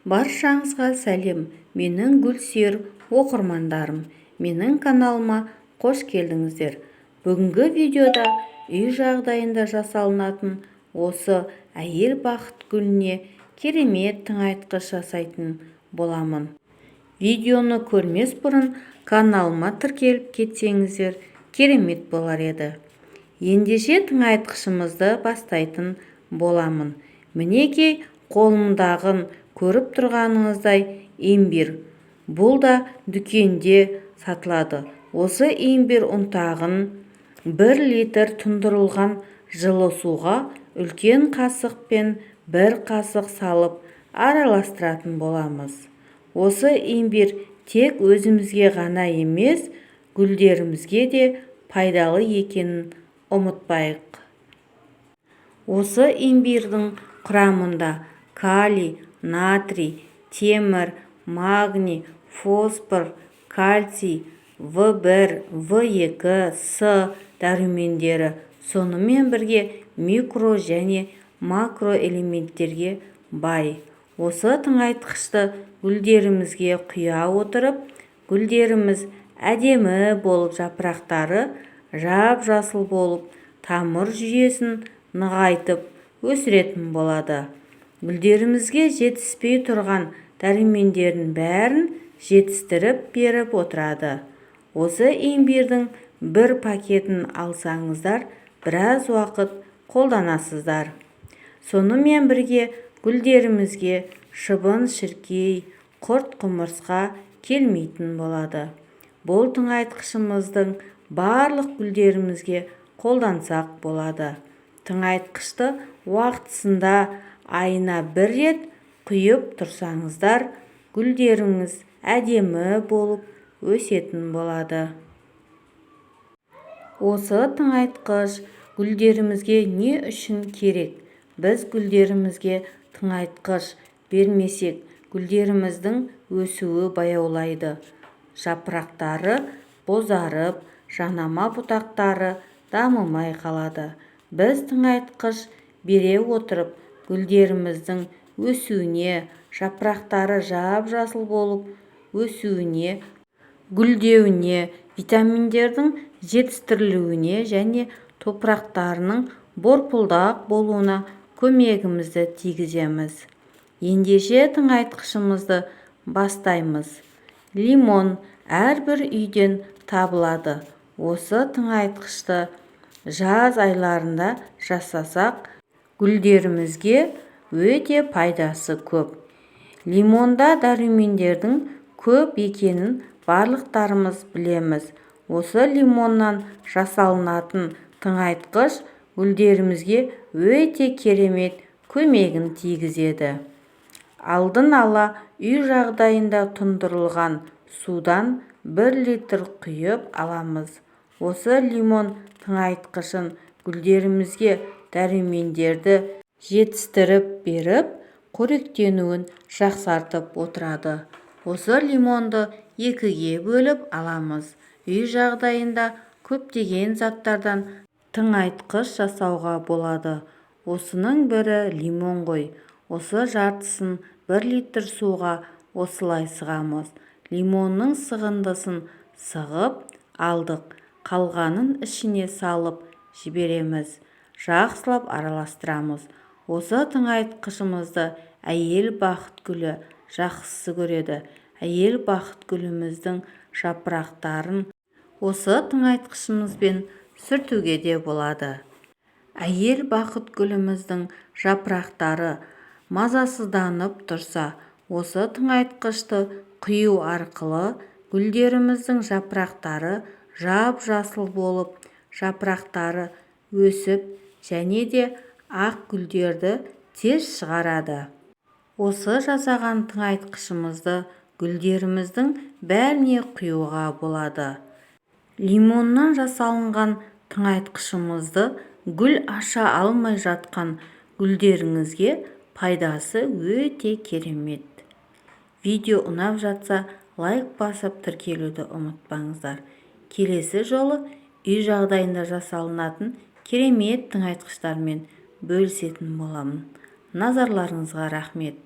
Баршаңызға сәлем, менің гүлсүйер оқырмандарым. Менің каналыма қош келдіңіздер. Бүгінгі видеода үй жағдайында жасалынатын осы әйел бақыт гүліне керемет тыңайтқыш жасайтын боламын. Видеоны көрмес бұрын каналыма тіркеліп кетсеңіздер керемет болар еді. Ендеше тыңайтқышымызды бастайтын боламын. Мінекей қолымдағын көріп тұрғаныңыздай имбир. Бұл да дүкенде сатылады. Осы имбир ұнтағын 1 литр тұндырылған жылы суға үлкен қасықпен 1 қасық салып араластыратын боламыз. Осы имбир тек өзімізге ғана емес, гүлдерімізге де пайдалы екенін ұмытпайық. Осы имбирдің құрамында калий, натрий, темір, магний, фосфор, кальций, В1, В2, С дәрумендері, сонымен бірге микро және макро элементтерге бай. Осы тыңайтқышты гүлдерімізге құя отырып, гүлдеріміз әдемі болып, жапырақтары жап-жасыл болып, тамыр жүйесін нығайтып өсіретін болады. Гүлдерімізге жетіспей тұрған дәрумендердің бәрін жетістіріп беріп отырады. Осы имбирдің 1 пакетін алсаңыздар, біраз уақыт қолданасыздар. Сонымен бірге гүлдерімізге шыбын-шіркей, құрт-құмырсқа келмейтін болады. Бұл тыңайтқышымыздың барлық гүлдерімізге қолдансақ болады. Тыңайтқышты уақытысында айына 1 рет құйып тұрсаңыздар, гүлдеріңіз әдемі болып өсетін болады. Осы тыңайтқыш гүлдерімізге не үшін керек? Біз гүлдерімізге тыңайтқыш бермесек, гүлдеріміздің өсуі баяулайды. Жапырақтары бозарып, жанама бұтақтары дамымай қалады. Біз тыңайтқыш бере отырып, гүлдеріміздің өсуіне, жапырақтары жап-жасыл болып өсуіне, гүлдеуіне, витаминдердің жетістірілуіне және топырақтарының борпылдақ болуына көмегімізді тигіземіз. Ендеше тыңайтқышымызды бастаймыз. Лимон әрбір үйден табылады. Осы тыңайтқышты жаз айларында жасасақ, гүлдерімізге өте пайдасы көп. Лимонда дәрумендердің көп екенін барлықтарымыз білеміз. Осы лимоннан жасалынатын тыңайтқыш гүлдерімізге өте керемет көмегін тигізеді. Алдын ала үй жағдайында тұндырылған судан 1 литр құйып аламыз. Осы лимон тыңайтқышын гүлдерімізге дәрумендерді жетістіріп беріп, қоректенуін жақсартып отырады. Осы лимонды 2-ге бөліп аламыз. Үй жағдайында көптеген заттардан тыңайтқыш жасауға болады. Осының бірі лимон ғой. Осы жартысын 1 литр суға осылай сығамыз. Лимонның сығындысын сығып алдық. Қалғанын ішіне салып жібереміз. Жақсылап араластырамыз. Осы тыңайтқышымызды әйел бақыт гүлі жақсы көреді. Әйел бақыт гүліміздің жапырақтарын осы тыңайтқышымызбен сүртуге де болады. Әйел бақыт гүліміздің жапырақтары мазасызданып тұрса, осы тыңайтқышты құю арқылы гүлдеріміздің жапырақтары жап-жасыл болып, жапырақтары өсіп және де ақ гүлдерді тез шығарады. Осы жасаған тыңайтқышымызды гүлдеріміздің бәріне құюға болады. Лимоннан жасалынған тыңайтқышымызды гүл аша алмай жатқан гүлдеріңізге пайдасы өте керемет. Видео ұнап жатса, лайк басып тіркелуді ұмытпаңыздар. Келесі жолы үй жағдайында жасалынатын керемет тыңайтқыштармен бөлісетін боламын. Назарларыңызға рахмет.